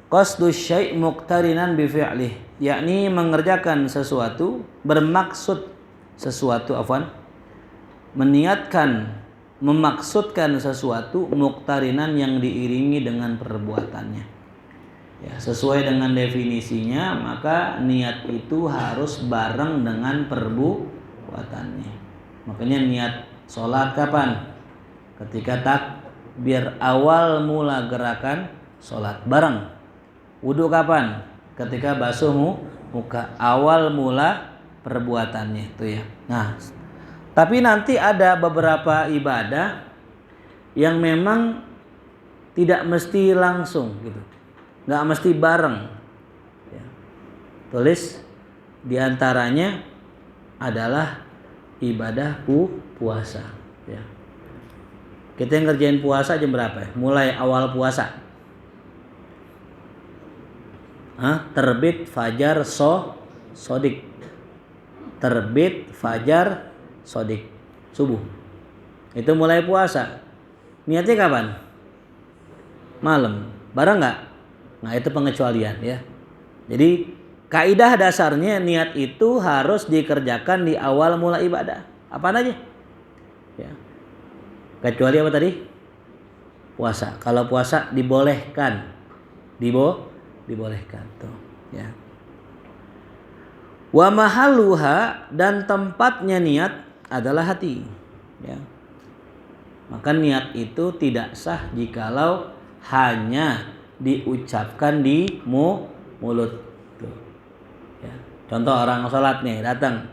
qasdu syai' muqtarinan bi fi'lih, yakni mengerjakan sesuatu, bermaksud sesuatu, meniatkan, memaksudkan sesuatu, muqtarinan yang diiringi dengan perbuatannya. Ya, sesuai dengan definisinya, maka niat itu harus bareng dengan perbuatannya. Makanya niat sholat kapan? Ketika takbir awal mula gerakan sholat, bareng. Wudu kapan? Ketika basuh muka, awal mula perbuatannya itu ya. Nah, tapi nanti ada beberapa ibadah yang memang tidak mesti langsung gitu, nggak mesti bareng. Ya. Tulis diantaranya adalah ibadah puasa. Ya. Kita yang ngerjain puasa jam berapa ya? Mulai awal puasa. Terbit fajar sodik. Terbit fajar sodik, subuh. Itu mulai puasa. Niatnya kapan? Malam. Bareng nggak? Nah, itu pengecualian ya. Jadi kaidah dasarnya niat itu harus dikerjakan di awal mula ibadah. Apaan aja? Ya. Kecuali apa tadi? Puasa. Kalau puasa dibolehkan. Dibolehkan tuh ya. Wa mahalluha, dan tempatnya niat adalah hati ya. Maka niat itu tidak sah jikalau hanya diucapkan di mulut tuh ya. Contoh orang sholat nih, datang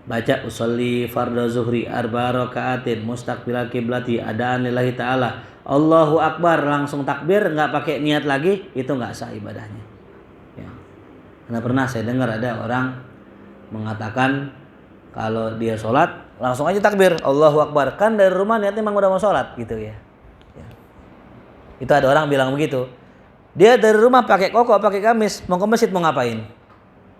baca usolli fardhu zuhri arba rakaatin mustaqbilal qiblati adaan lillahi ta'ala, Allahu Akbar, langsung takbir, nggak pakai niat lagi, itu nggak sah ibadahnya. Ya. Karena pernah saya dengar ada orang mengatakan kalau dia sholat langsung aja takbir, Allahu Akbar, kan dari rumah niatnya memang udah mau sholat gitu ya. Ya. Itu ada orang bilang begitu. Dia dari rumah pakai koko, pakai gamis, mau ke masjid mau ngapain?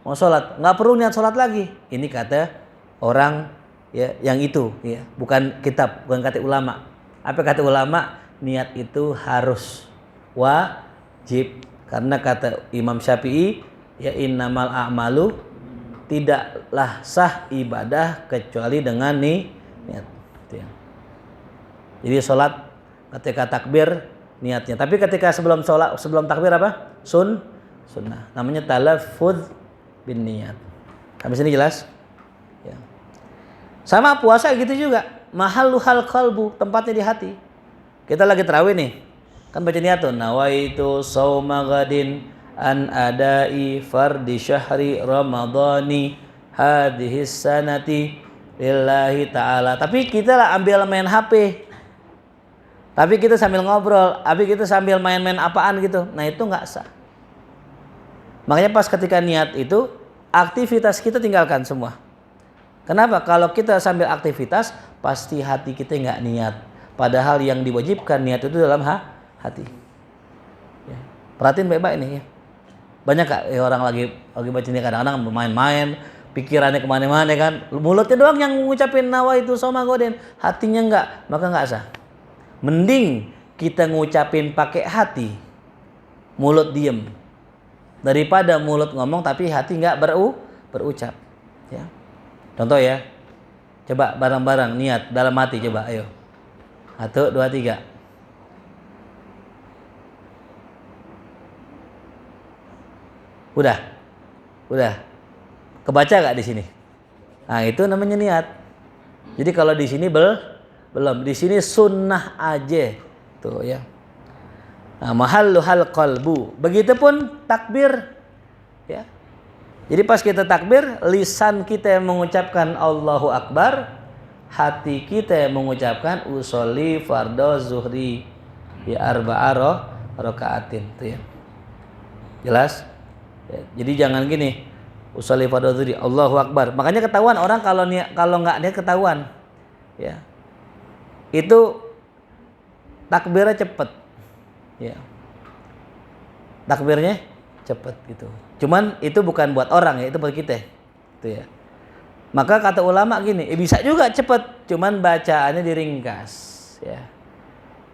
Mau sholat, nggak perlu niat sholat lagi. Ini kata orang ya yang itu ya, bukan kitab, bukan kata ulama. Apa kata ulama? Niat itu harus wajib, karena kata Imam Syafi'i ya, innamal a'malu, tidaklah sah ibadah kecuali dengan niat. Jadi sholat ketika takbir niatnya, tapi ketika sebelum sholat, sebelum takbir apa? Sunnah. Namanya talaffuz bin niat. Habis ini jelas? Ya. Sama puasa gitu juga. Mahalluhal qalbu, tempatnya di hati. Kita lagi tarawih nih, kan baca niat tuh, nawaitu shauma ghadin an adai fardi syahri ramadhani hadhihi sanati lillahi ta'ala. Tapi kita lah ambil main HP, tapi kita sambil ngobrol, tapi kita sambil main-main apaan gitu. Nah itu nggak sah. Makanya pas ketika niat itu, aktivitas kita tinggalkan semua. Kenapa? Kalau kita sambil aktivitas, pasti hati kita nggak niat. Padahal yang diwajibkan niat itu dalam hati. Ya. Perhatiin baik-baik nih ya. Banyak kak orang lagi baca ini, kadang-kadang bermain-main, pikirannya kemana-mana kan. Mulutnya doang yang ngucapin nawaitu shauma ghadin, hatinya enggak, maka enggak sah. Mending kita ngucapin pakai hati, mulut diem, daripada mulut ngomong tapi hati enggak berucap. Ya. Contoh ya, coba bareng-bareng niat dalam hati, coba ayo. 1, 2, 3. Udah. Kebaca gak di sini? Nah, itu namanya niat. Jadi kalau di sini belum, di sini sunnah aja. Tuh ya. Nah, mahalluhal qalbu. Begitupun takbir. Ya. Jadi pas kita takbir, lisan kita yang mengucapkan Allahu Akbar, hati kita yang mengucapkan usolli fardhu zuhri ya arba'a rakaatin. Tuh ya. Jelas? Ya, jadi jangan gini, usolli fardhu zuhri Allahu Akbar. Makanya ketahuan orang kalau nggak niat ketahuan. Ya. Itu takbirnya cepet. Ya. Takbirnya cepet gitu. Cuman itu bukan buat orang ya, itu buat kita. Itu ya. Maka kata ulama gini, bisa juga cepet, cuman bacaannya diringkas ya.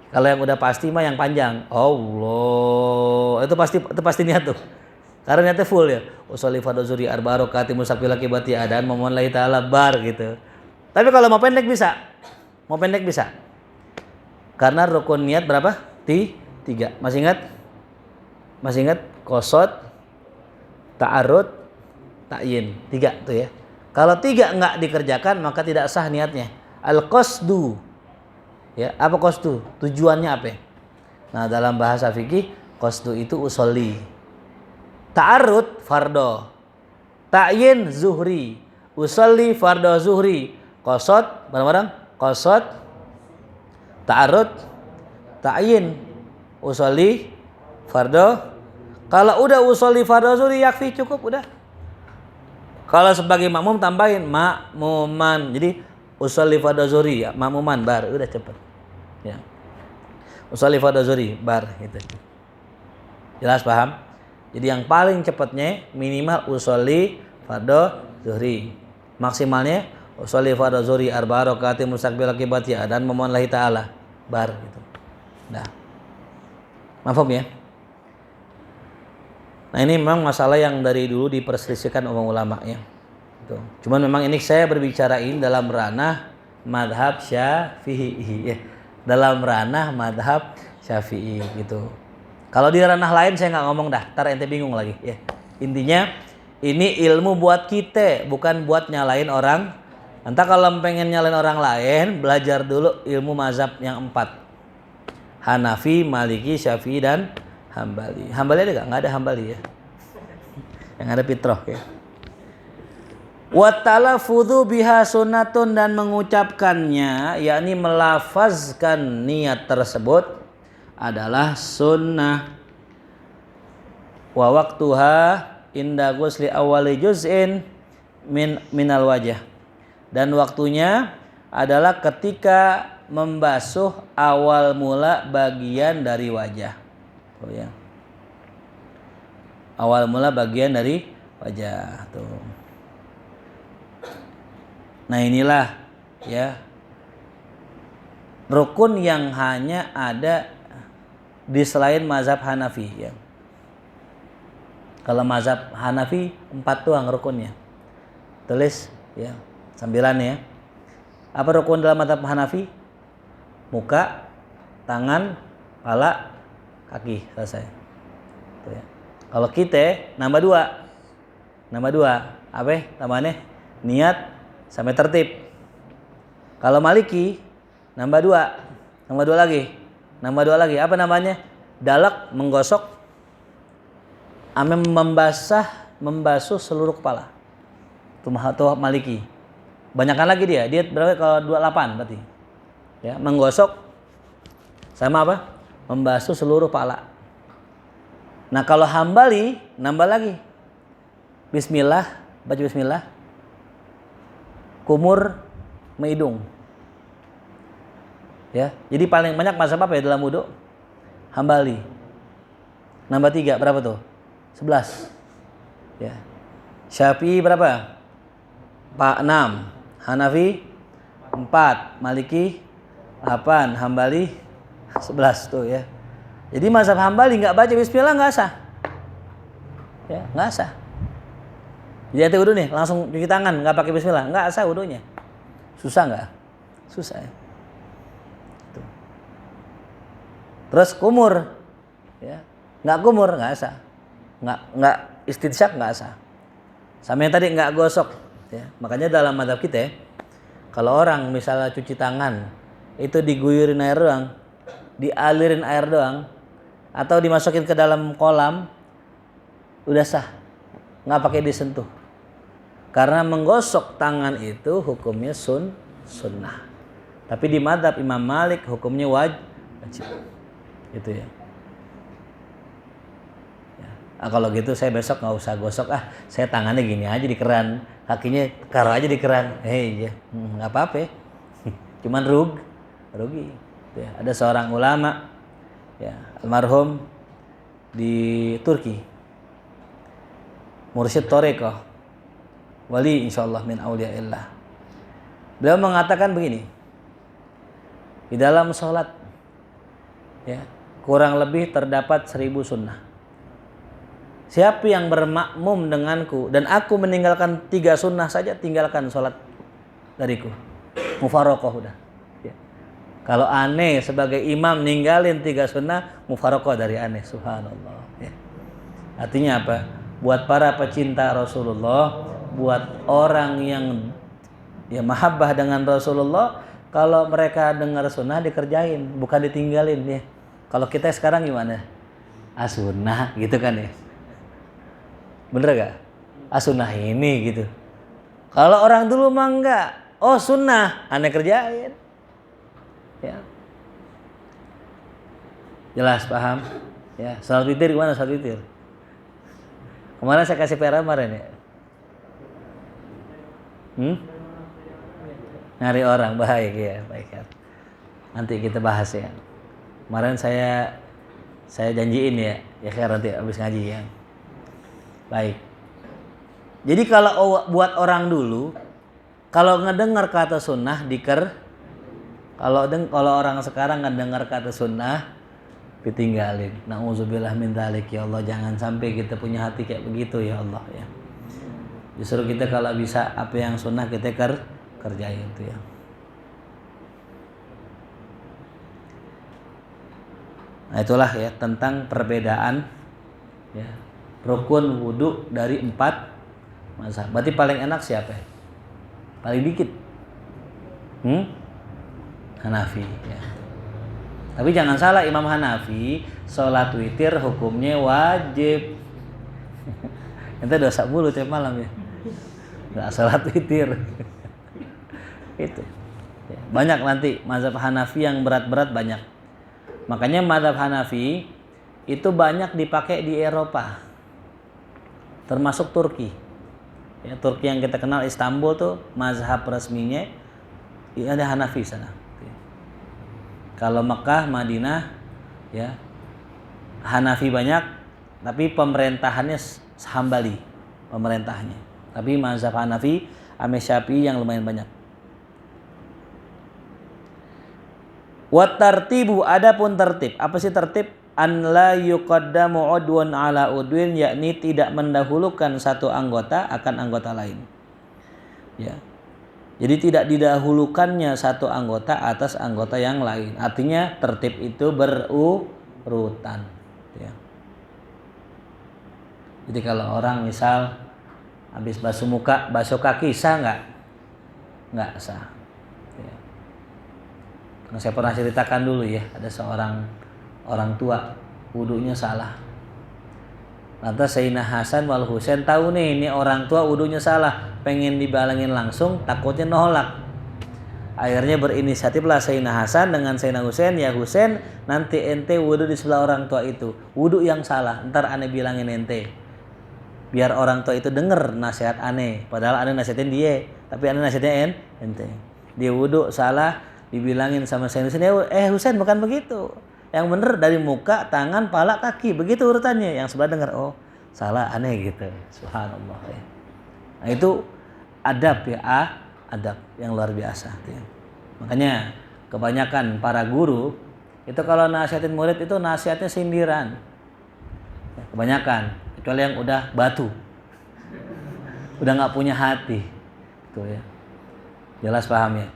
Kalau yang udah pasti mah yang panjang. Allah itu pasti niat tuh. Karena niatnya full ya. Usolli fardhu zuhri arba'a rakaati mustaqbil qibati adan memohon lillahi ta'ala bar gitu. Tapi kalau mau pendek bisa. Mau pendek bisa. Karena rukun niat berapa? 3. Masih ingat? Masih ingat? Qasad, ta'arud, ta'yin. 3 tuh ya. Kalau 3 enggak dikerjakan maka tidak sah niatnya. Al-qasdu. Ya, apa qasdu? Tujuannya apa? Nah, dalam bahasa fikih qasdu itu usolli. Ta'arud fardho. Ta'yin zuhri. Usolli fardho zuhri. Qasad bareng-bareng. Qasad, ta'arud, ta'yin. Usolli fardho. Kalau udah usolli fardho zuhri yakfi, cukup udah. Kalau sebagai makmum tambahin makmuman. Jadi usolli fardho zuhri ya, makmuman bar, udah cepet. Ya. Usolli fardho zuhri bar gitu. Jelas paham? Jadi yang paling cepatnya minimal usolli fardho zuhri. Maksimalnya usolli fardho zuhri arba'a rakaati mustaqbil qibati dan memohon lillahi ta'ala bar gitu. Nah. Mafhum ya? Nah, ini memang masalah yang dari dulu diperselisihkan ulama ya. Gitu. Cuman memang ini saya berbicarain dalam ranah madhab Syafi'i ya. Dalam ranah madhab Syafi'i gitu. Kalau di ranah lain saya nggak ngomong dah, ntar ente bingung lagi ya. Intinya ini ilmu buat kita, bukan buat nyalain orang. Entah kalau pengen nyalain orang lain, belajar dulu ilmu mazhab yang 4. Hanafi, Maliki, Syafi'i dan Hambali. Hambali ada nggak? Nggak ada Hambali ya. Yang ada Fitrah ya. Wa talafudzu biha sunnatun dan mengucapkannya, yakni melafazkan niat tersebut adalah sunnah. Wa waqtuha inda ghusli awwali juz'in minal wajah. Dan waktunya adalah ketika membasuh awal mula bagian dari wajah. Oh ya. Awal mula bagian dari wajah tuh. Nah, inilah ya rukun yang hanya ada di selain mazhab Hanafi ya. Kalau mazhab Hanafi 4 doang rukunnya. Tulis ya, sambilan ya. Apa rukun dalam mazhab Hanafi? Muka, tangan, kepala, kaki, selesai. Tuh ya. Kalau kita nambah 2. Nambah 2. Apa? Tambahannya niat sampai tertib. Kalau Maliki nambah 2. Nambah 2 lagi. Nambah 2 lagi. Apa namanya? Dalak, menggosok, membasuh seluruh kepala. Itu Maliki. Banyakan lagi dia. Dia berapa kalau 28 berarti. Ya, menggosok sama apa? Membasuh seluruh kepala. Nah, kalau Hambali nambah lagi. Bismillah, baca bismillah. Kumur hidung. Ya, jadi paling banyak mazhab apa ya dalam wudu? Hambali. Nambah 3 berapa tuh? 11. Ya. Syafi'i berapa? 6. Hanafi 4. Maliki 8. Hambali 11 tuh ya. Jadi mazhab Hambali enggak baca bismillah enggak sah. Ya, enggak sah. Jadi wudu nih, langsung cuci tangan, enggak pakai bismillah, enggak sah wudunya. Susah enggak? Susah ya. Tuh. Terus kumur. Ya. Enggak kumur, enggak sah. Enggak istinsyak enggak sah. Sama yang tadi enggak gosok, ya. Makanya dalam mazhab kita ya, kalau orang misalnya cuci tangan itu diguyurin air doang, dialirin air doang, atau dimasukin ke dalam kolam, udah sah, nggak pakai disentuh. Karena menggosok tangan itu hukumnya sunnah. Tapi di mazhab Imam Malik hukumnya wajib. Gitu ya. Nah, kalau gitu saya besok nggak usah gosok, saya tangannya gini aja di keran, kakinya taruh aja di keran. Ya, nggak apa-apa. Cuman rugi. Ya, ada seorang ulama, ya, almarhum di Turki, mursyid Thariqah, wali insyaallah min auliyaillah. Beliau mengatakan begini, di dalam sholat, ya, kurang lebih terdapat 1000 sunnah. Siapa yang bermakmum denganku dan aku meninggalkan 3 sunnah saja, tinggalkan sholat dariku. Mufarokoh udah. Ya. Kalau aneh sebagai imam ninggalin 3 sunnah, mufarokoh dari aneh. Subhanallah. Ya. Artinya apa? Buat para pecinta Rasulullah, buat orang yang ya mahabbah dengan Rasulullah, kalau mereka dengar sunnah dikerjain, bukan ditinggalin ya. Kalau kita sekarang gimana? Sunnah gitu kan ya. Bener gak? Sunnah ini gitu. Kalau orang dulu mah enggak. Oh sunnah, aneh kerjain. Ya. Jelas paham? Ya. Salat witir gimana salat witir? Kemarin saya kasih PR kemarin ya. Nyari orang baik ya, baik ya. Nanti kita bahas ya. Kemarin saya janjiin ya nanti habis ngaji ya. Baik. Jadi kalau buat orang dulu, kalau ngedengar kata sunnah kalau orang sekarang ngedengar kata sunnah ditinggalin. Nauzubillah min dzalik ya Allah, jangan sampai kita punya hati kayak begitu ya Allah ya. Justru kita kalau bisa apa yang sunnah kita kerjain itu ya. Nah itulah ya tentang perbedaan ya rukun wudu dari 4 mazhab. Berarti paling enak siapa ya? Paling dikit Hanafi ya. Tapi jangan salah, Imam Hanafi sholat witir hukumnya wajib. Itu dosa mulu tiap malam ya. Nggak sholat witir. Itu ya. Banyak nanti mazhab Hanafi yang berat-berat banyak. Makanya mazhab Hanafi itu banyak dipakai di Eropa, termasuk Turki. Ya, Turki yang kita kenal Istanbul tuh mazhab resminya ada Hanafi sana. Kalau Mekah, Madinah, ya Hanafi banyak, tapi pemerintahannya Hambali pemerintahnya. Tapi mazhab Hanafi, ame Syafi'i yang lumayan banyak. Wa tartibu, adapun tertib. Apa sih tertib? An la yuqaddamu udwan ala udwin, yakni tidak mendahulukan satu anggota akan anggota lain. Ya. Jadi tidak didahulukannya satu anggota atas anggota yang lain. Artinya tertib itu berurutan. Ya. Jadi kalau orang misal habis basuh muka, basuh kaki sah nggak? Nggak sah. Ya. Nah, saya pernah ceritakan dulu ya, ada seorang orang tua wudunya salah. Lantas Sayyidina Hasan wal Husain tahu nih ini orang tua wudunya salah, pengen dibalangin langsung, takutnya nolak. Akhirnya berinisiatiflah Sayyidina Hasan dengan Sayyidina Husain, ya Husain nanti ente wudu di sebelah orang tua itu, wudu yang salah, ntar aneh bilangin ente. Biar orang tua itu denger nasihat aneh, padahal aneh nasihatin dia, tapi aneh nasihatin ente. Dia wudu salah, dibilangin sama Sayyidina Husain, Husain bukan begitu. Yang bener dari muka, tangan, pala, kaki, begitu urutannya. Yang sebelah dengar, oh salah, aneh gitu. Subhanallah ya. Nah itu adab ya, adab yang luar biasa ya. Makanya kebanyakan para guru itu kalau nasihatin murid itu nasihatnya sindiran. Kebanyakan, kecuali yang udah batu, udah nggak punya hati, itu ya. Jelas paham ya.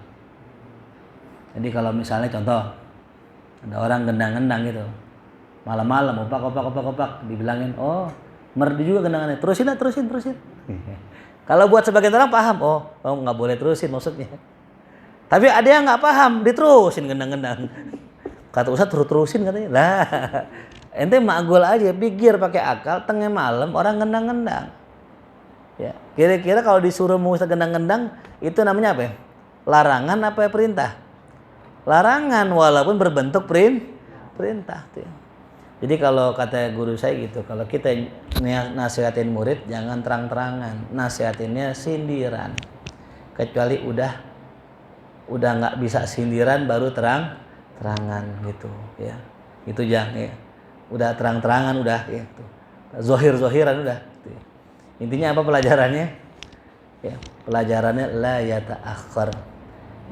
Jadi kalau misalnya contoh ada orang gendang-gendang gitu, malam-malam opak, dibilangin, oh merdi juga gendangannya, terusin. Kalau buat sebagian orang paham, oh nggak boleh terusin maksudnya. Tapi ada yang nggak paham, diterusin gendang-gendang. Kata Ustaz terusin katanya, lah ente makgul aja, pikir pakai akal, tengah malam orang gendang-gendang. Ya, kira-kira kalau disuruh Ustaz gendang-gendang itu namanya apa ya? Larangan apa ya perintah? Larangan walaupun berbentuk perintah. Jadi kalau kata guru saya gitu, kalau kita nasihatin murid jangan terang-terangan, nasihatinnya sindiran. Kecuali udah nggak bisa sindiran baru terang-terangan gitu ya. Itu jangan ya. Udah terang-terangan udah gitu. Zohir-zohiran udah gitu. Intinya apa pelajarannya? Ya, pelajarannya la yata'akhkhar.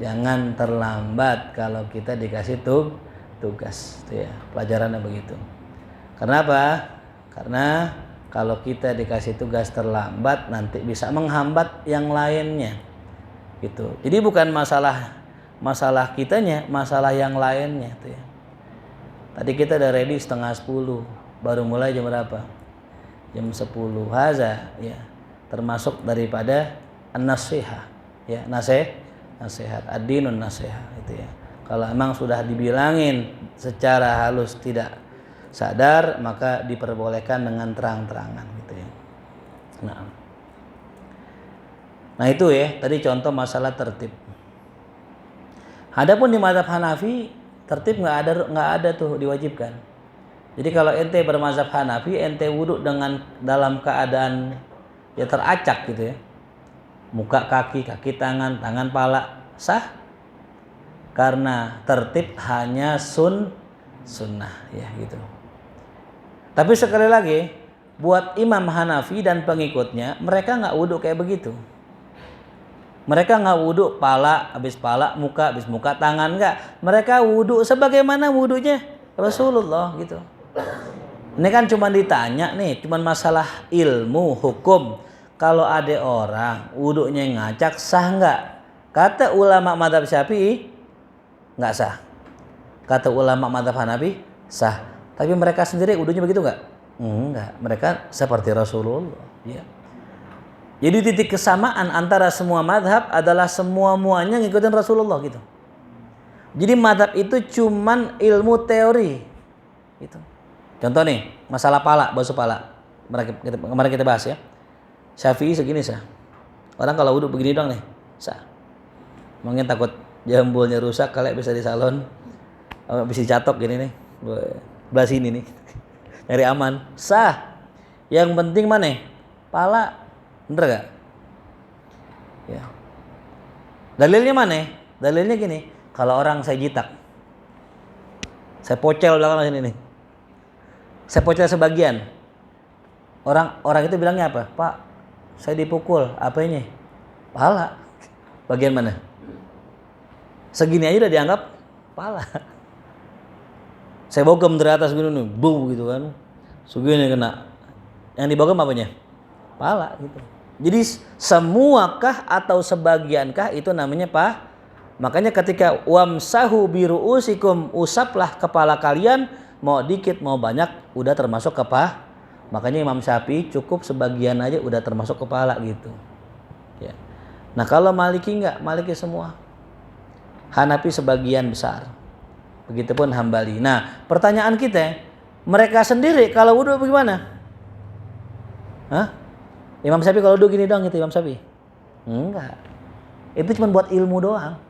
Jangan terlambat kalau kita dikasih tugas, ya. Pelajarannya begitu. Karena apa? Karena Kalau kita dikasih tugas terlambat nanti bisa menghambat yang lainnya. Gitu. Jadi bukan masalah kitanya, masalah yang lainnya tuh ya. Tadi kita udah ready 9:30, baru mulai jam berapa? Jam 10. Haza ya. Termasuk daripada an-nasihah ya, nasihat, ad-dinun nasihah itu ya. Kalau emang sudah dibilangin secara halus tidak sadar, maka diperbolehkan dengan terang-terangan gitu ya. Nah itu ya, tadi contoh masalah tertib. Adapun di mazhab Hanafi, tertib nggak ada tuh diwajibkan. Jadi kalau ente bermazhab Hanafi, ente wudhu dalam keadaan ya teracak gitu ya. Muka kaki tangan pala sah. Karena tertib hanya sunnah ya gitu. Tapi sekali lagi, buat Imam Hanafi dan pengikutnya, mereka nggak wudhu kayak begitu. Mereka nggak wudhu habis pala, muka habis muka, tangan nggak. Mereka wudhu sebagaimana wudhunya Rasulullah gitu. Ini kan cuma ditanya nih, cuma masalah ilmu hukum. Kalau ada orang wudhunya ngacak sah nggak? Kata ulama mazhab Syafi'i nggak sah. Kata ulama mazhab Hanafi sah. Tapi mereka sendiri wudhunya begitu nggak? Enggak. Mereka seperti Rasulullah. Ya. Jadi titik kesamaan antara semua madhab adalah muanya ngikutin Rasulullah gitu. Jadi madhab itu cuman ilmu teori. Gitu. Contoh nih, masalah pala, basuh pala. Kemarin kita bahas ya. Syafi'i segini sah. Orang kalau wudhu begini dong nih, sah. Mungkin takut jambulnya rusak, kalian bisa di salon. Bisa dicatok gini nih. Belah sini nih. Nyari aman. Sah. Yang penting mana? Pala. Bener gak? Ya. Dalilnya mana? Dalilnya gini. Kalau orang saya jitak, saya pocel belakang sini nih. Saya pocel sebagian. Orang itu bilangnya apa? Pak, saya dipukul. Apanya? Pala. Bagian mana? Segini aja udah dianggap pala. Saya bogem dari atas gini nih, boom gitu kan. Segini kena. Yang dibogem apanya? Pala gitu. Jadi semuakah atau sebagiankah itu namanya Makanya ketika wamsahu biruusikum, usaplah kepala kalian, mau dikit mau banyak udah termasuk Makanya Imam Syafi'i cukup sebagian aja udah termasuk kepala gitu. Ya. Nah kalau Maliki enggak, Maliki semua. Hanafi sebagian besar. Begitupun Hambali. Nah, pertanyaan kita, mereka sendiri kalau wudhu bagaimana? Hah? Imam Syafi'i kalau wudhu gini dong gitu Imam Syafi'i? Enggak. Itu cuma buat ilmu doang.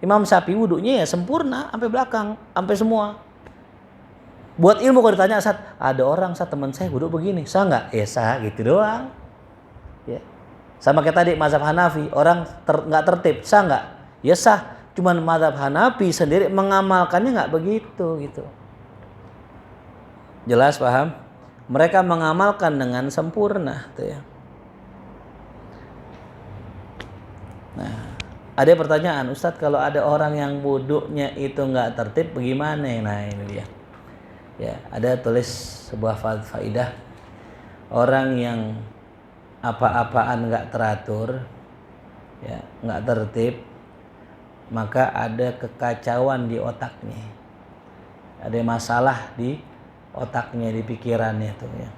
Imam Syafi'i wudhunya ya sempurna sampai belakang, sampai semua. Buat ilmu kalau ditanya Ustaz, ada orang teman saya wudhu begini, sah enggak? Ya sah gitu doang. Ya. Sama kayak tadi mazhab Hanafi, orang enggak tertib, sah enggak? Ya sah. Cuman mazhab Hanafi sendiri mengamalkannya nggak begitu gitu. Jelas paham? Mereka mengamalkan dengan sempurna tuh ya. Nah, ada pertanyaan, Ustadz kalau ada orang yang wudhunya itu nggak tertib bagaimana? Nah ini dia. Ya, ada tulis sebuah faidah. Orang yang apa-apaan nggak teratur, ya nggak tertib, maka ada kekacauan di otaknya, ada masalah di otaknya, di pikirannya tuh ya.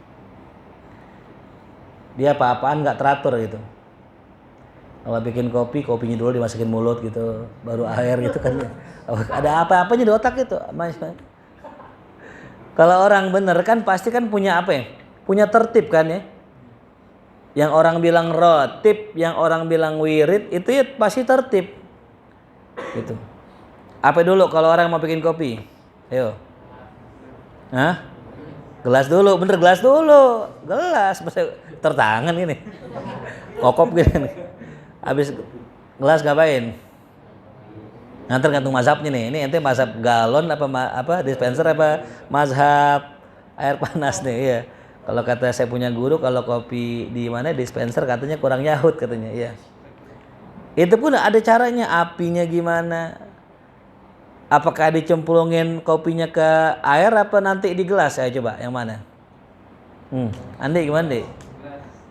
Dia apa-apaan nggak teratur gitu. Kalau bikin kopi, kopinya dulu dimasukin mulut gitu, baru air gitu kan. Ada apa-apanya di otak itu. Kalau orang bener kan pasti kan punya apa ya? Punya tertib kan ya. Yang orang bilang rotib, yang orang bilang wirid, itu ya pasti tertib. Gitu. Apa dulu kalau orang mau bikin kopi? Ayo. Hah? Gelas dulu, bener gelas dulu. Gelas, tertangan gini. Kokop gini. Habis gelas ngapain? Nah, tergantung mazhabnya nih. Ini ente mazhab galon apa dispenser apa mazhab air panas nih ya. Kalau kata saya punya guru, kalau kopi di mana dispenser katanya kurang nyahut katanya, ya. Itu pun ada caranya, apinya gimana? Apakah dicemplungin kopinya ke air apa nanti di gelas? Saya coba yang mana? Andi gimana, Dik?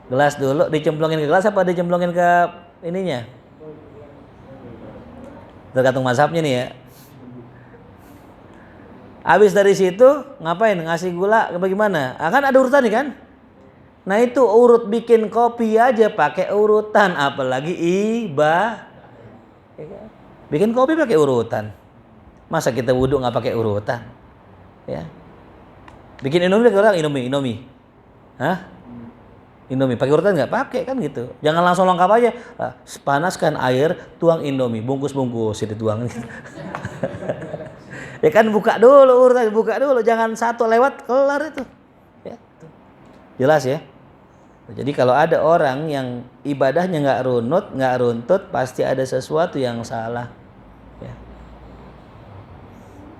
Gelas dulu, dicemplungin ke gelas apa dicemplungin ke ininya? Tergantung mazhabnya nih ya. Habis dari situ ngapain? Ngasih gula bagaimana? Kan ada urutan nih kan? Nah itu urut bikin kopi aja pakai urutan, apalagi bikin kopi pakai urutan. Masa kita wudhu nggak pakai urutan? Ya. Bikin Indomie orang Indomie. Hah? Indomie pakai urutan nggak? Pakai kan gitu. Jangan langsung lengkap aja. Panaskan air, tuang Indomie, bungkus itu tuang. Ya kan buka dulu urutan, jangan satu lewat kelar itu. Ya, tuh. Jelas ya. Jadi kalau ada orang yang ibadahnya nggak runut, nggak runtut, pasti ada sesuatu yang salah. Ya.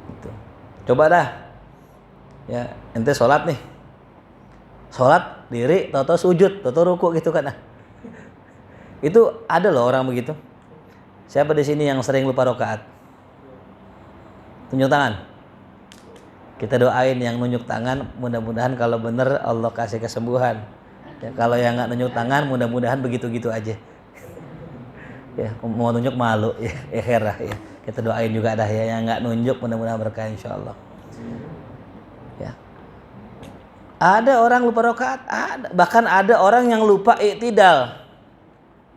Gitu. Coba dah. Ya, ente sholat nih. Sholat, diri, toto sujud, toto ruku gitu kan. Itu ada loh orang begitu. Siapa di sini yang sering lupa rakaat? Tunjuk tangan. Kita doain yang nunjuk tangan, mudah-mudahan kalau benar Allah kasih kesembuhan. Ya, kalau yang nggak nunjuk tangan, mudah-mudahan begitu-gitu aja. Ya, mau nunjuk malu ya, herah ya. Kita doain juga dah ya, yang nggak nunjuk mudah-mudahan berkah insyaallah. Ya. Ada orang lupa rakaat, bahkan ada orang yang lupa i'tidal.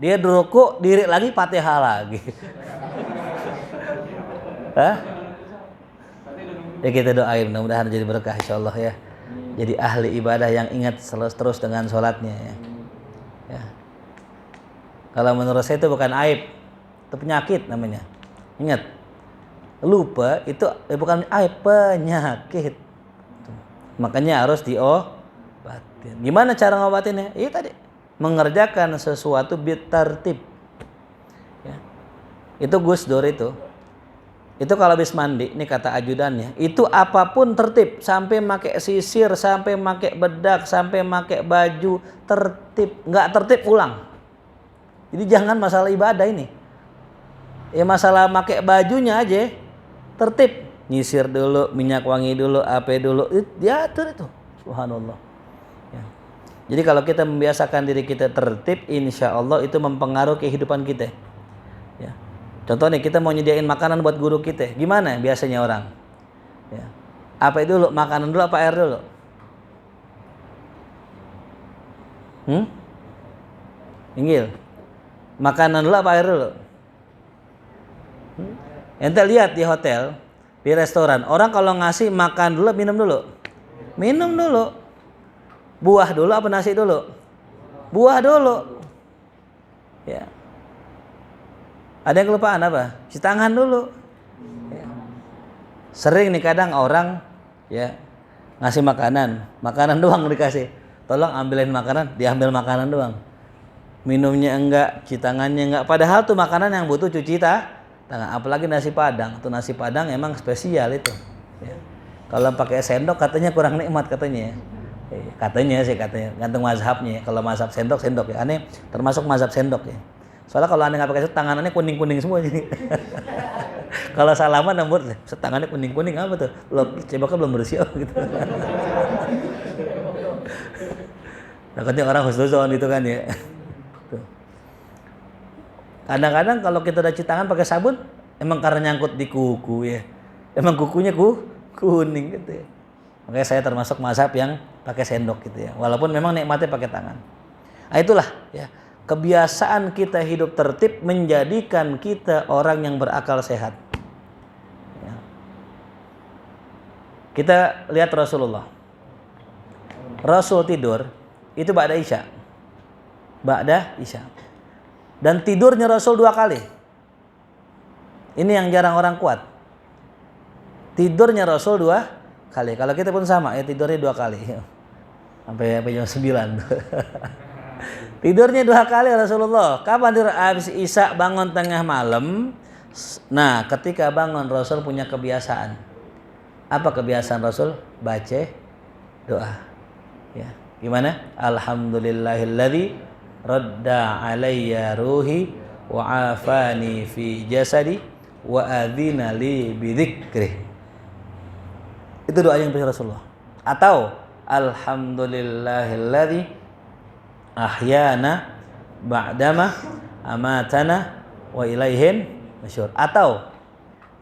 Dia ruku, diri lagi, Fatihah lagi. Hah? Ya kita doain mudah-mudahan jadi berkah insyaallah ya. Jadi ahli ibadah yang ingat terus dengan sholatnya ya. Ya. Kalau menurut saya itu bukan aib, itu penyakit namanya. Ingat, lupa itu bukan aib, penyakit. Makanya harus diobatin. Gimana cara ngobatinnya? Iya tadi, mengerjakan sesuatu bitartib. Ya. Itu Gus Dur itu. Itu kalau habis mandi, ini kata ajudannya, itu apapun tertib, sampai pakai sisir, sampai pakai bedak, sampai pakai baju, tertib. Nggak tertib ulang. Jadi jangan masalah ibadah ini. Ya masalah pakai bajunya aja, tertib. Nyisir dulu, minyak wangi dulu, apa dulu, diatur itu. Subhanallah. Ya. Jadi kalau kita membiasakan diri kita tertib, insya Allah itu mempengaruhi kehidupan kita. Ya. Contoh nih, kita mau nyediain makanan buat guru kita. Gimana biasanya orang? Ya. Apa itu dulu? Makanan dulu apa air dulu? Inggil. Makanan dulu apa air dulu? Ente lihat di hotel, di restoran, orang kalau ngasih makan dulu, minum dulu. Minum dulu. Buah dulu apa nasi dulu? Buah dulu. Ya. Ada yang kelupaan apa? Cuci tangan dulu. Ya. Sering nih kadang orang ya ngasih makanan doang dikasih. Tolong ambilin makanan, diambil makanan doang. Minumnya enggak, cuci tangannya enggak. Padahal tuh makanan yang butuh cuci tangan. Apalagi nasi padang. Tuh nasi padang emang spesial itu. Ya. Kalau pakai sendok katanya kurang nikmat katanya. Katanya, gantung mazhabnya. Kalau mazhab sendok ya. Aneh termasuk mazhab sendok ya. Soalnya kalau aneh nggak pakai tangannya kuning-kuning semua jadi. Kalau salaman nambur, tangannya kuning-kuning apa tuh? Ceboknya belum bersih gitu. Takutnya orang husnuzon gitu kan ya. Tuh. Kadang-kadang kalau kita udah cuci tangan pakai sabun, emang karena nyangkut di kuku ya. Emang kukunya kuning gitu ya. Makanya saya termasuk mazhab yang pakai sendok gitu ya. Walaupun memang nikmatnya pakai tangan. Nah itulah ya. Kebiasaan kita hidup tertib menjadikan kita orang yang berakal sehat. Ya. Kita lihat Rasulullah. Rasul tidur itu ba'da Isya. Dan tidurnya Rasul 2 kali. Ini yang jarang orang kuat. Tidurnya Rasul 2 kali. Kalau kita pun sama ya, tidurnya 2 kali. Sampai jam 9. Tidurnya 2 kali Rasulullah. Kapan tidur? Habis Isya bangun tengah malam. Nah, ketika bangun Rasul punya kebiasaan. Apa kebiasaan Rasul? Baca doa. Ya. Gimana? Alhamdulillahilladzi radda alayya ruhi wa afani fi jasadi wa adzina li bidzikri. Itu doa yang Rasulullah. Atau alhamdulillahilladzi ahyana ba'dama amatana wa ilaihin nusyur. Atau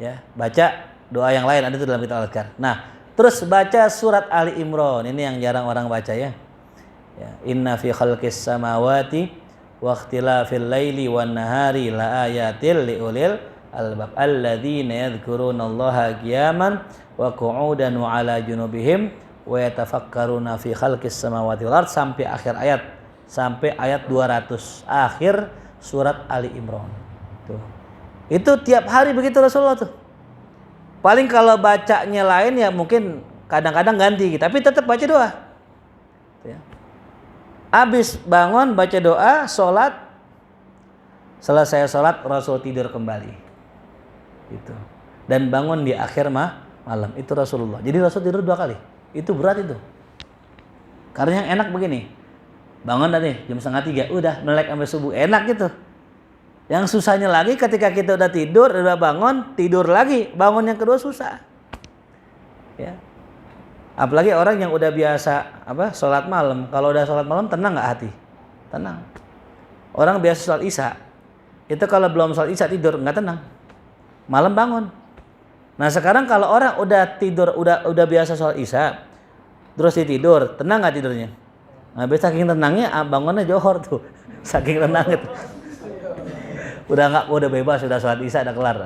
ya, baca doa yang lain, ada itu dalam kitab Al-Adhkar. Nah, terus baca surat Ali Imran. Ini yang jarang orang baca ya. Ya, inna fi khalqis samawati wa ikhtilafil laili wan nahari la ayatil liulil albab alladzina yadhkurunallaha qiyaman wa qu'udan wa ala junubihim wa yatafakkaruna fi khalqis samawati wal ard sampai akhir ayat, sampai ayat 200 akhir surat Ali Imran. Tuh. Itu tiap hari begitu Rasulullah tuh. Paling kalau bacanya lain ya mungkin kadang-kadang ganti, tapi tetap baca doa. Tuh ya. Habis bangun baca doa, sholat, selesai sholat Rasul tidur kembali. Gitu. Dan bangun di akhir malam, itu Rasulullah. Jadi Rasul tidur 2 kali. Itu berat itu. Karena yang enak begini, bangun tadi jam 2:30, udah melek sampai subuh, enak gitu. Yang susahnya lagi ketika kita udah tidur, udah bangun, tidur lagi, bangun yang kedua susah. Ya. Apalagi orang yang udah biasa sholat malam, kalau udah sholat malam tenang nggak hati? Tenang. Orang biasa sholat isya, itu kalau belum sholat isya tidur nggak tenang, malam bangun. Nah sekarang kalau orang udah tidur, udah biasa sholat isya, terus tidur, tenang nggak tidurnya? Nah saking tenangnya bangunnya johor tuh, saking tenangnya tuh. Udah bebas, udah sholat isya, udah kelar.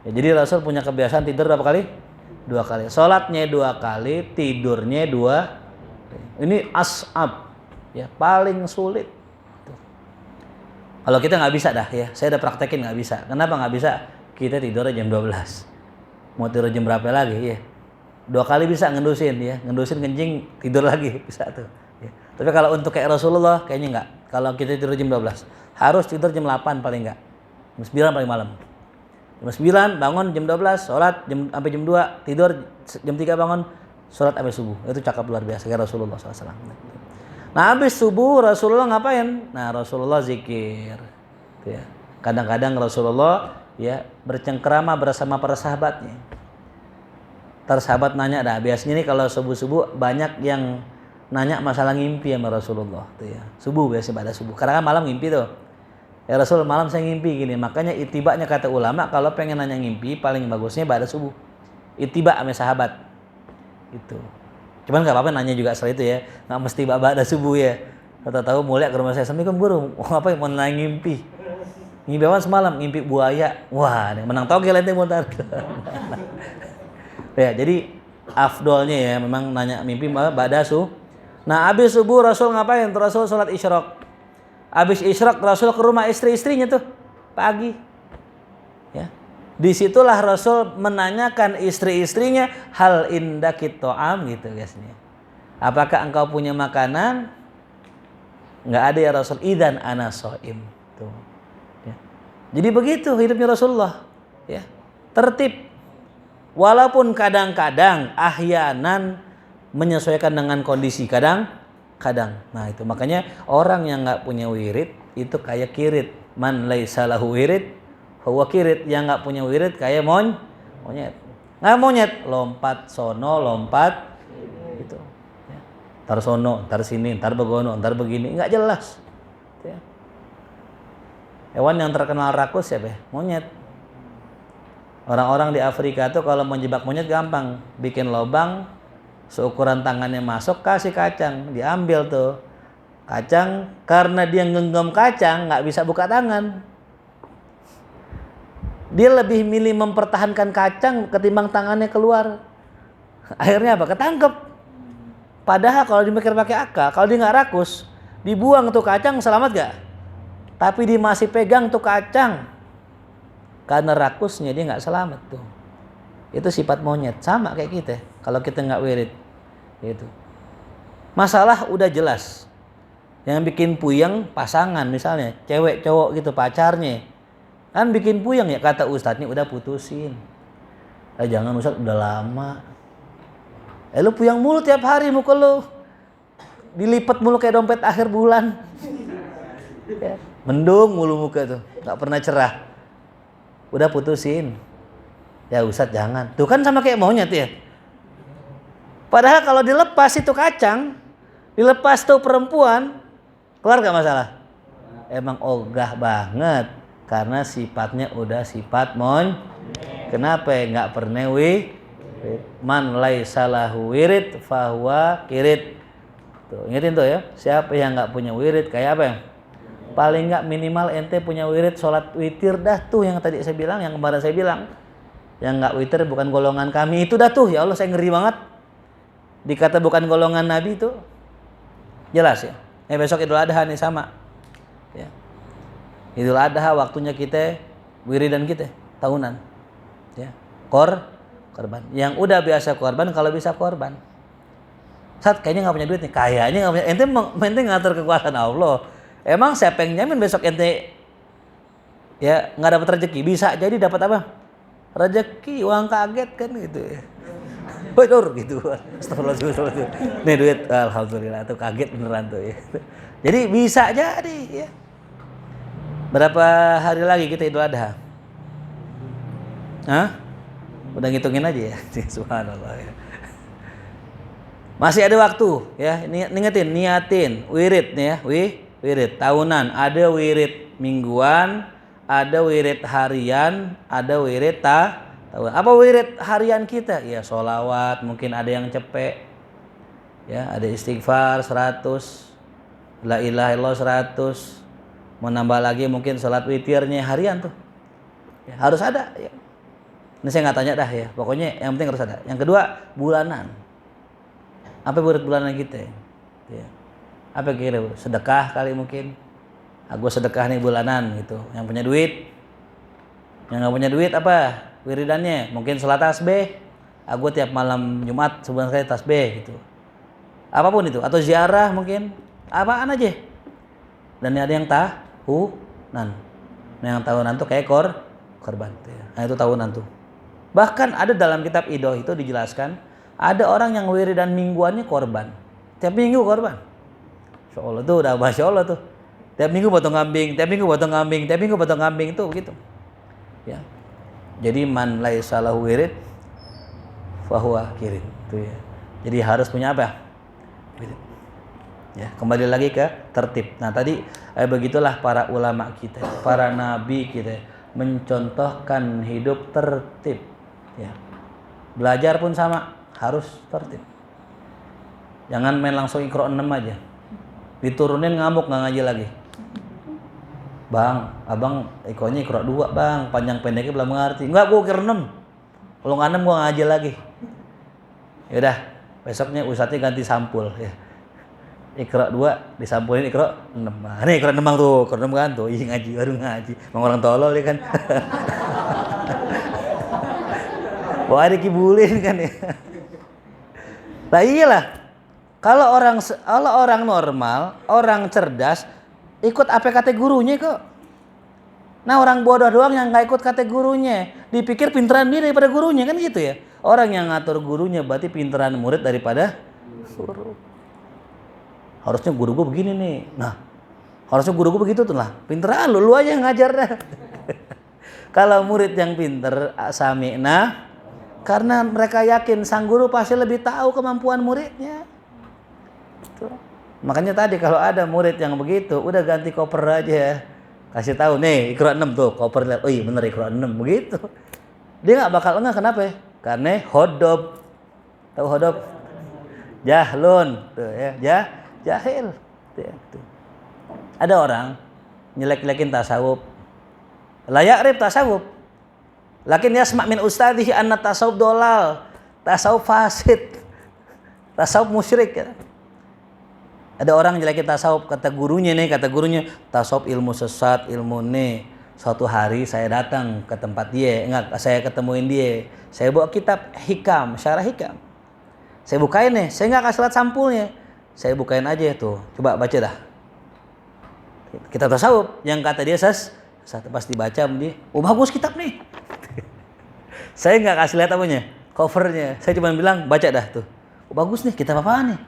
Ya, jadi Rasul punya kebiasaan tidur berapa kali? 2 kali. Sholatnya 2 kali, tidurnya 2. Ini as'ab, ya paling sulit. Tuh. Kalau kita nggak bisa dah ya, saya udah praktekin nggak bisa. Kenapa nggak bisa? Kita tidurnya jam 12. Mau tidur jam berapa lagi ya? 2 kali bisa ngendusin ya, ngendusin kencing tidur lagi bisa tuh. Ya. Tapi kalau untuk kayak Rasulullah kayaknya nggak. Kalau kita tidur jam 12, harus tidur jam 8 paling nggak. Jam 9 paling malam. Jam 9 bangun, jam 12 sholat sampai jam 2 tidur, jam 3 bangun sholat sampai subuh. Itu cakap luar biasa kayak Rasulullah SAW. Nah habis subuh Rasulullah ngapain? Nah Rasulullah zikir. Ya. Kadang-kadang Rasulullah ya bercengkerama bersama para sahabatnya. Ntar sahabat nanya dah. Biasanya nih kalau subuh-subuh banyak yang nanya masalah ngimpi sama Rasulullah. Tuh ya. Subuh biasanya pada subuh. Karena kan malam ngimpi tuh. Ya Rasul malam saya ngimpi gini. Makanya itibaknya kata ulama kalau pengen nanya ngimpi paling bagusnya pada subuh. Itibak sama sahabat. Itu. Cuman nggak apa-apa nanya juga soal itu ya. Nggak mesti pada subuh ya. Tahu-tahu mulia ke rumah saya. Assalamualaikum guru. Ngapain mau nanya ngimpi? Ngimpi apa semalam? Ngimpi buaya. Wah, menang togel ente mutar. Ya, jadi afdolnya ya memang nanya mimpi pada subuh. Nah, habis subuh Rasul ngapain? Rasul sholat isyraq. Habis isyraq Rasul ke rumah istri-istrinya tuh pagi. Ya. Disitulah Rasul menanyakan istri-istrinya hal indaki ta'am gitu biasanya. Apakah engkau punya makanan? Enggak ada ya Rasul. Idzan ana shaim. Tuh. Ya. Jadi begitu hidupnya Rasulullah. Ya. Tertib. Walaupun kadang-kadang ahyanan menyesuaikan dengan kondisi kadang. Nah itu makanya orang yang nggak punya wirid itu kayak kirit. Man laisa lahu wirid huwa kirit. Yang nggak punya wirid kayak monyet. Nggak monyet lompat sono lompat itu. Ya. Tar sono, tar sini, tar begono, tar begini nggak jelas. Ya. Hewan yang terkenal rakus siapa? Monyet. Orang-orang di Afrika tuh kalau menjebak monyet gampang, bikin lubang seukuran tangannya masuk, kasih kacang, diambil tuh kacang. Karena dia genggam kacang nggak bisa buka tangan, dia lebih milih mempertahankan kacang ketimbang tangannya keluar. Akhirnya apa? Ketangkep. Padahal kalau dimikir pakai akal, kalau dia nggak rakus, dibuang tuh kacang selamat gak? Tapi dia masih pegang tuh kacang. Karena rakusnya dia nggak selamat tuh. Itu sifat monyet, sama kayak kita. Kalau kita nggak wirid, itu masalah udah jelas. Yang bikin puyeng pasangan misalnya, cewek cowok gitu pacarnya, kan bikin puyeng ya kata ustadznya udah putusin. Jangan ustadz udah lama. Lu puyeng mulu tiap hari muka lu, dilipat mulu kayak dompet akhir bulan. Mendung mulu muka tuh, nggak pernah cerah. Udah putusin. Ya Ustadz jangan. Tuh kan sama kayak monyet ya. Padahal kalau dilepas itu kacang, dilepas tuh perempuan, keluar gak masalah? Emang ogah banget karena sifatnya udah sifat kenapa nggak pernah man laisa lahu wirid fahuwa kirid. Tuh, ingetin tuh ya, siapa yang nggak punya wirid kayak apa ya? Paling nggak minimal ente punya wirid sholat witir dah tuh, yang tadi saya bilang, yang kemarin saya bilang. Yang nggak witir bukan golongan kami itu dah tuh. Ya Allah, saya ngeri banget dikata bukan golongan Nabi itu. Jelas ya. Besok Idul Adha nih sama. Ya. Idul Adha waktunya kita wiridan kita tahunan. Ya. Korban. Yang udah biasa korban kalau bisa korban. Saat kayaknya nggak punya duit nih. Kayaknya nggak punya. Ente ngatur kekuasaan Allah. Emang siapa yang nyamin besok ente ya nggak dapat rezeki? Bisa jadi dapat apa? Rezeki, uang kaget kan gitu ya. Betul gitu. Astagfirullahaladzim. Nih duit, alhamdulillah tuh kaget beneran tuh ya. Jadi bisa jadi ya. Berapa hari lagi kita Idul Adha? Hah? Udah ngitungin aja ya. Subhanallah ya. Masih ada waktu ya. Niatin wirid nih ya. Wirid tahunan, ada wirid mingguan, ada wirid harian, ada wirid tahunan. Apa wirid harian kita? Ya sholawat, mungkin ada yang cepet. Ya, ada istighfar 100, la ilaha illallah 100. Mau nambah lagi mungkin sholat witirnya harian tuh. Ya, harus ada ya. Ini saya nggak tanya dah ya. Pokoknya yang penting harus ada. Yang kedua, bulanan. Apa wirid bulanan kita? Ya. Apa kira? Sedekah kali mungkin. Aku sedekah nih bulanan gitu. Yang punya duit. Yang nggak punya duit apa? Wiridannya mungkin sholat tasbih. Aku tiap malam Jumat sebulan sekali tasbih gitu. Apapun itu, atau ziarah mungkin. Apaan aja. Dan ada yang tahunan. Yang tahunan tuh kayak korban. Nah itu tahunan tuh. Bahkan ada dalam kitab Idoh itu dijelaskan, ada orang yang wiridan mingguannya korban. Tiap minggu korban. Masya Allah tuh udah Masya Allah tuh. Tiap minggu potong kambing, tiap minggu potong kambing, tiap minggu potong kambing itu begitu. Ya. Jadi man laisa lahu wirid fahuwa kirid. Itu ya. Jadi harus punya apa? Wirid. Ya, kembali lagi ke tertib. Nah, tadi begitulah para ulama kita, para nabi kita mencontohkan hidup tertib. Ya. Belajar pun sama, harus tertib. Jangan main langsung Iqra 6 aja. Diturunin ngamuk nggak ngaji lagi. Bang, abang Iqra-nya Iqra 2 bang, panjang pendeknya belum mengerti. Enggak, gua kira 6. Kalau nggak 6 gua ngaji lagi. Yaudah, besoknya ustadznya ganti sampul ya. Iqra 2 disampulin Iqra 6. Nah, ini Iqra 6 tuh, Iqra 6 kan tuh. Ih ngaji, baru ngaji. Emang orang tolol ya kan. Wah, ada kibulin kan ya. Nah iyalah. Kalau orang normal, orang cerdas ikut apa kata gurunya kok. Nah orang bodoh doang yang nggak ikut kata gurunya, dipikir pinteran dia daripada gurunya kan gitu ya. Orang yang ngatur gurunya berarti pinteran murid daripada guru. Harusnya guru gue begini nih. Nah harusnya guru gue begitu tuh lah. Pinteran lu aja yang ngajar dah. Kalau murid yang pinter sami'na, karena mereka yakin sang guru pasti lebih tahu kemampuan muridnya. Tuh. Makanya tadi kalau ada murid yang begitu, udah ganti koper aja. Kasih tahu nih, Iqra 6 tuh, koper lihat. Oh iya bener Iqra 6 begitu. Dia enggak bakal enggak, kenapa ya? Karena hodob. Tahu hodob? Jahlun, tuh ya, jahil. Tuh. Ada orang nyelek-nyelekin tasawuf. La ya'rif tasawuf. Lakin yasma' min ustadihi anna tasawuf dolal, tasawuf fasid, tasawuf musyrik ya. Ada orang jelekin tasawuf, kata gurunya tasawuf ilmu sesat, ilmu nih. Suatu hari saya datang ke tempat dia, saya ketemuin dia. Saya bawa kitab hikam, syarah hikam. Saya bukain nih, saya nggak kasih lihat sampulnya. Saya bukain aja tuh, coba baca dah. Kitab tasawuf yang kata dia pas dibaca dia, oh bagus kitab nih. Saya nggak kasih lihat apanya, covernya. Saya cuma bilang baca dah tuh. Oh, bagus nih, kitab apaan nih?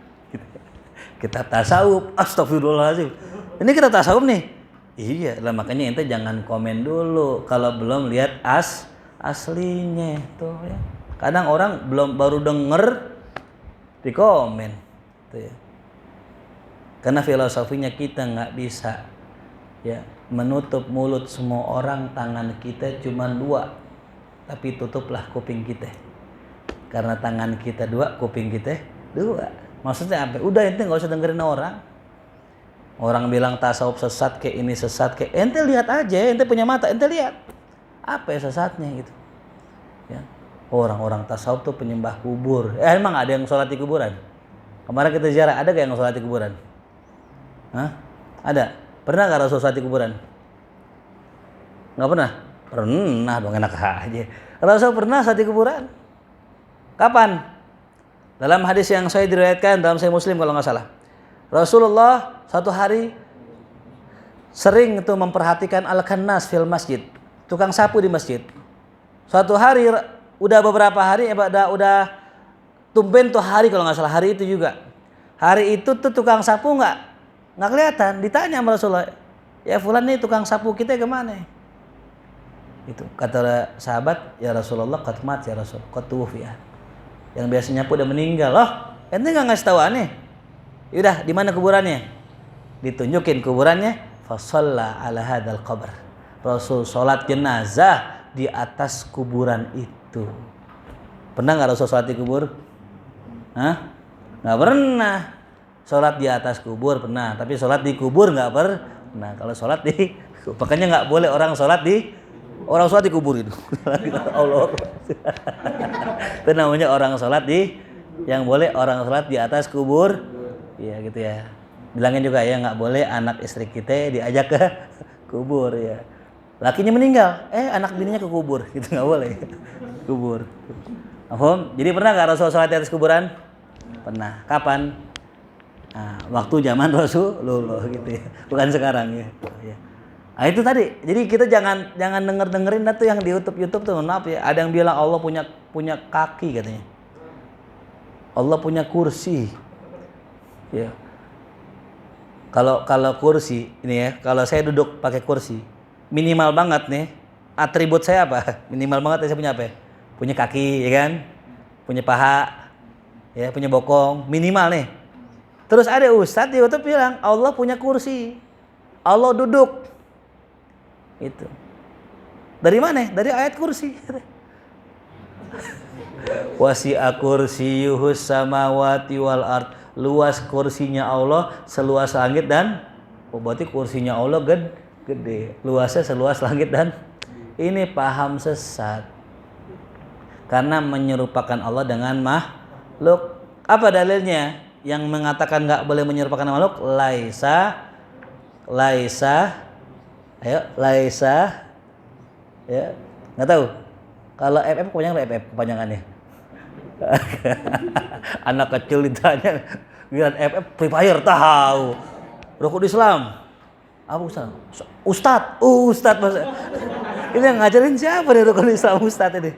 Kitab tasawuf. Astagfirullahaladzim. Ini kitab tasawuf nih. Iya, lah makanya ente jangan komen dulu kalau belum lihat aslinya tuh ya. Kadang orang baru denger di komen. Tuh ya. Karena filosofinya kita nggak bisa ya menutup mulut semua orang, tangan kita cuma 2, tapi tutuplah kuping kita. Karena tangan kita 2, kuping kita 2. Maksudnya apa? Udah ente nggak usah dengerin orang. Orang bilang tasawuf sesat kayak ini sesat kayak, ente lihat aja, ente punya mata, ente lihat apa ya sesatnya gitu. Ya. Orang-orang tasawuf tuh penyembah kubur. Emang ada yang sholat di kuburan? Kemarin kita ziarah, ada gak yang sholat di kuburan? Hah? Ada? Pernah gak Rasul sholat di kuburan? Gak pernah? Pernah dong, enak aja. Rasul pernah sholat di kuburan? Kapan? Dalam hadis yang saya diriwayatkan dalam Sahih Muslim kalau gak salah. Rasulullah satu hari sering itu memperhatikan al-kannas fil masjid, tukang sapu di masjid. Suatu hari, udah beberapa hari, udah tumben tuh hari kalau nggak salah, hari itu juga. Hari itu tuh tukang sapu nggak kelihatan. Ditanya sama Rasulullah, ya fulan nih tukang sapu kita kemana? Itu kata sahabat, ya Rasulullah qad mat ya Rasul, qad tuwfiya. Yang biasanya nyapu udah meninggal. Oh, ente nggak ngasih tahu aneh? Yaudah, di mana kuburannya? Ditunjukin kuburannya. Fasalla ala hadzal qabr. Rasul sholat jenazah di atas kuburan itu. Pernah nggak Rasul sholat di kubur? Hah? Nggak pernah. Sholat di atas kubur pernah, tapi sholat di kubur nggak pernah. Kalau sholat di, makanya nggak boleh orang sholat di kubur itu. Allah. Itu namanya orang sholat di, yang boleh orang sholat di atas kubur. Ya gitu ya. Bilangin juga ya, nggak boleh anak istri kita diajak ke kubur ya. Lakinya meninggal, anak bininya ke kubur, gitu nggak boleh. Kubur. Paham? Jadi pernah nggak Rasul sholat di atas kuburan? Pernah. Kapan? Nah, waktu zaman Rasulullah gitu ya, bukan sekarang ya. Nah, itu tadi. Jadi kita jangan dengerin tuh yang di YouTube tuh, maaf ya. Ada yang bilang Allah punya kaki katanya. Allah punya kursi. Ya. Kalau kursi ini ya, kalau saya duduk pakai kursi, minimal banget nih atribut saya apa? Minimal banget saya punya apa? Punya kaki, ya kan? Punya paha, ya, punya bokong, minimal nih. Terus ada ustadz di YouTube bilang Allah punya kursi, Allah duduk. Itu dari mana? Dari ayat kursi. Wasi'a kursiyuhus samawati wal ard. Luas kursinya Allah seluas langit dan, berarti kursinya Allah gede. Luasnya seluas langit dan, ini paham sesat. Karena menyerupakan Allah dengan makhluk. Apa dalilnya? Yang mengatakan nggak boleh menyerupakan makhluk, laisa, ya nggak tahu. Kalau FF kepanjangannya. Anak kecil ditanya, bilang FF Free Fire tahu. Rukun Islam. Apa Ustadz? Ustadz masa. Ini yang ngajarin siapa nih rukun Islam Ustadz ini?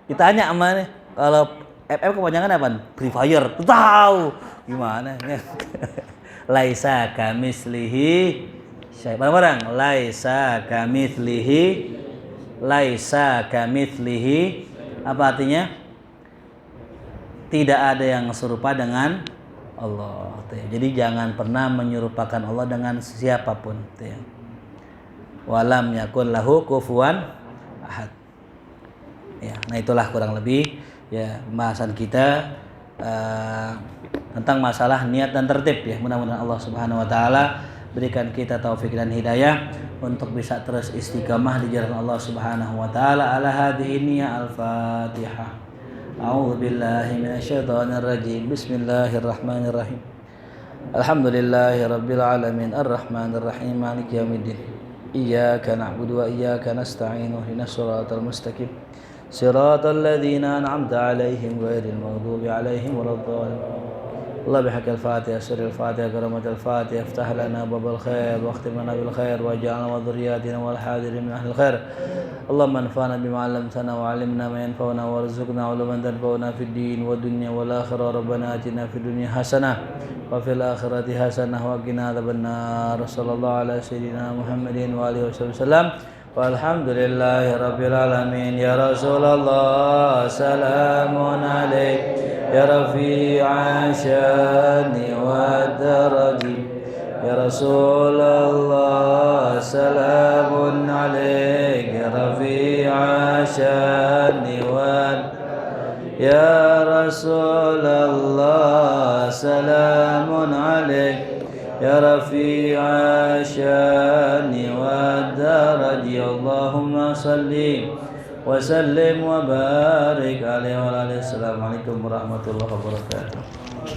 Ditanya sama nih, kalau FF kepanjangan apa? Free Fire. Tahu. Gimana? Laisa kamislihi syai'. Barang-barang. Laisa kamitslihi. Apa artinya? Tidak ada yang serupa dengan Allah. Jadi jangan pernah menyerupakan Allah dengan siapapun. Walam yakun lahu kufuwan ahad. Ya, nah itulah kurang lebih ya pembahasan kita tentang masalah niat dan tertib ya. Mudah-mudahan Allah Subhanahu wa taala berikan kita taufik dan hidayah untuk bisa terus istiqamah di jalan Allah Subhanahu wa taala. Ala hadhihi niyya al-Fatihah. A'udzu billahi minasyaitonir rajim. Bismillahirrahmanirrahim. Alhamdulillahirabbil alamin arrahmanir rahim maliki yaumiddin. Iyyaka na'budu wa iyyaka nasta'in ihdinas siratal mustaqim. Siratal ladzina an'amta 'alaihim ghairil maghdubi 'alaihim waladdallin. Allah bihaqil Fatihah, suril Fatihah, karamatul Fatihah, iftah lana babal khair, waqtim lana bil khair, waj'alna wa dhurriyyatina wal hadirin min ahlil khair. Allahumma anfa'na bima 'allamtana wa 'allimna ma yanfa'una warzuqna 'ilman tanfa'una fid din wa dunya wal akhirah. Rabbana atina fid dunya hasanah wa fil akhirati hasanah wa qina adzabannar. Sallallahu ala sayyidina Muhammadin wa alihi wasallam. Walhamdulillahi rabbil alamin. Ya Rasulullah, salamun alaik. يا رفيع الشان والدرج يا رسول الله سلام عليك يا رفيع الشان يا رسول الله سلام عليك يا رفيع الشان والدرج اللهم صل وسلم وبارك عليه وعلى آله. السلام عليكم warahmatullahi wabarakatuh.